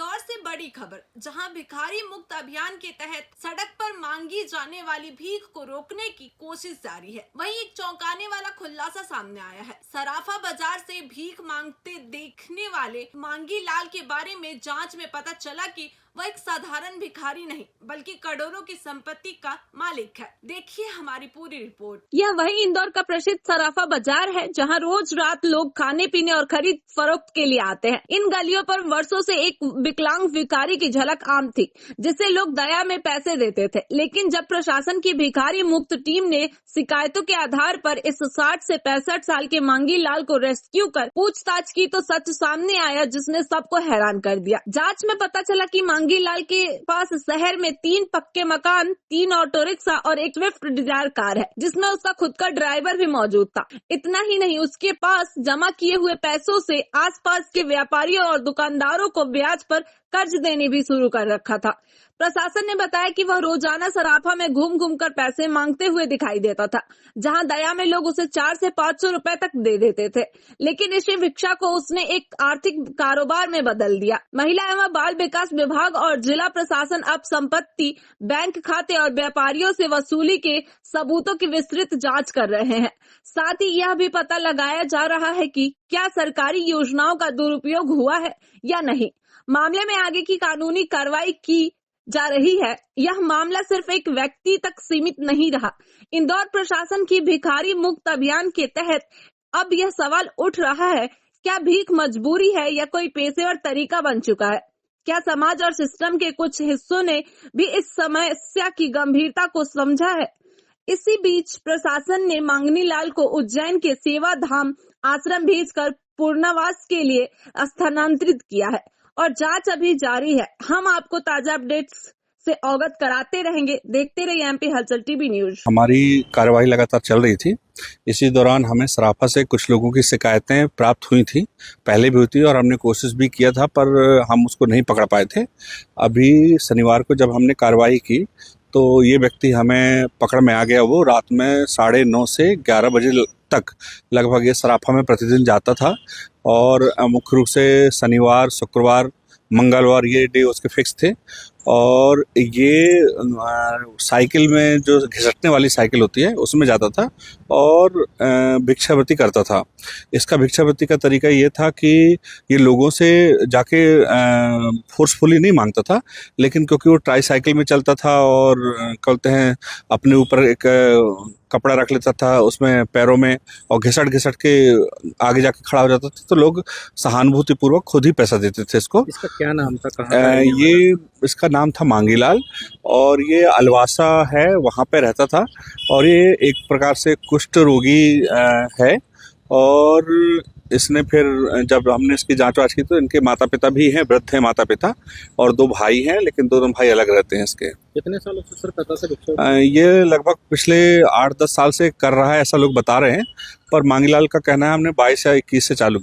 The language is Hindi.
इंदौर से बड़ी खबर, जहां भिखारी मुक्त अभियान के तहत सड़क पर मांगी जाने वाली भीख को रोकने की कोशिश जारी है। वहीं एक चौंकाने वाला खुलासा सामने आया है। सराफा बाजार से भीख मांगते देखने वाले मांगी लाल के बारे में जांच में पता चला कि वह एक साधारण भिखारी नहीं बल्कि करोड़ों की संपत्ति का मालिक है। देखिए हमारी पूरी रिपोर्ट। यह वही इंदौर का प्रसिद्ध सराफा बाजार है, जहां रोज रात लोग खाने पीने और खरीद फरोख्त के लिए आते हैं। इन गलियों पर वर्षों से एक विकलांग भिखारी की झलक आम थी, जिसे लोग दया में पैसे देते थे। लेकिन जब प्रशासन की भिखारी मुक्त टीम ने शिकायतों के आधार पर इस 60 से 65 साल के मांगी लाल को रेस्क्यू कर पूछताछ की तो सच सामने आया, जिसने सबको हैरान कर दिया। जांच में पता चला कि मांगी लाल के पास शहर में 3 पक्के मकान, 3 ऑटो रिक्शा और एक स्विफ्ट डिजायर कार है, जिसमें उसका खुद का ड्राइवर भी मौजूद था। इतना ही नहीं, उसके पास जमा किए हुए पैसों से आसपास के व्यापारियों और दुकानदारों को ब्याज पर कर्ज देने भी शुरू कर रखा था। प्रशासन ने बताया कि वह रोजाना सराफा में घूम घूम कर पैसे मांगते हुए दिखाई देता था, जहां दया में लोग उसे 400 से 500 रुपए तक दे देते थे। लेकिन इसी भिक्षा को उसने एक आर्थिक कारोबार में बदल दिया। महिला एवं बाल विकास विभाग और जिला प्रशासन अब संपत्ति, बैंक खाते और व्यापारियों से वसूली के सबूतों की विस्तृत जाँच कर रहे हैं। साथ ही यह भी पता लगाया जा रहा है कि क्या सरकारी योजनाओं का दुरुपयोग हुआ है या नहीं। मामले में आगे की कानूनी कार्रवाई की जा रही है। यह मामला सिर्फ एक व्यक्ति तक सीमित नहीं रहा। इंदौर प्रशासन की भिखारी मुक्त अभियान के तहत अब यह सवाल उठ रहा है, क्या भीख मजबूरी है या कोई पेशेवर तरीका बन चुका है? क्या समाज और सिस्टम के कुछ हिस्सों ने भी इस समस्या की गंभीरता को समझा है? इसी बीच प्रशासन ने मांगनी लाल को उज्जैन के सेवा धाम आश्रम भेजकर पुनर्वास के लिए स्थानांतरित किया है और जांच अभी जारी है। हम आपको ताजा अपडेट्स से अवगत कराते रहेंगे। देखते रहिए एमपी हलचल टीवी न्यूज। हमारी कार्यवाही लगातार चल रही थी। इसी दौरान हमें सराफा से कुछ लोगों की शिकायतें प्राप्त हुई थी, पहले भी हुई थी और हमने कोशिश भी किया था, पर हम उसको नहीं पकड़ पाए थे। अभी शनिवार को जब हमने कार्रवाई की तो ये व्यक्ति हमें पकड़ में आ गया। वो रात में 9:30 से 11 बजे तक लगभग ये सराफा में प्रतिदिन जाता था और मुख्य रूप से शनिवार, शुक्रवार, मंगलवार ये डे उसके फिक्स थे। और ये साइकिल में जो घिसटने वाली साइकिल होती है उसमें जाता था और भिक्षावृत्ति करता था। इसका भिक्षावृत्ति का तरीका ये था कि ये लोगों से जाके फोर्सफुली नहीं मांगता था, लेकिन क्योंकि वो ट्राई साइकिल में चलता था और कहते हैं अपने ऊपर एक कपड़ा रख लेता था उसमें पैरों में और घिसट घिसट के आगे जाके खड़ा हो जाता था, तो लोग सहानुभूति पूर्वक खुद ही पैसा देते थे इसको। इसका क्या नाम था? कहाँ ये इसका नाम था मांगी लाल और ये अलवासा है, वहाँ पे रहता था और ये एक प्रकार से कुष्ठ रोगी है। और इसने फिर जब हमने इसकी जांच वाच की तो इनके माता पिता भी हैं, वृद्ध हैं माता पिता, और 2 भाई हैं, लेकिन दोनों भाई अलग रहते हैं इसके। कितने सालों से सर पता से ये लगभग पिछले 8-10 साल से कर रहा है, ऐसा लोग बता रहे हैं, पर मांगीलाल का कहना है हमने 22 या 21 से चालू किया।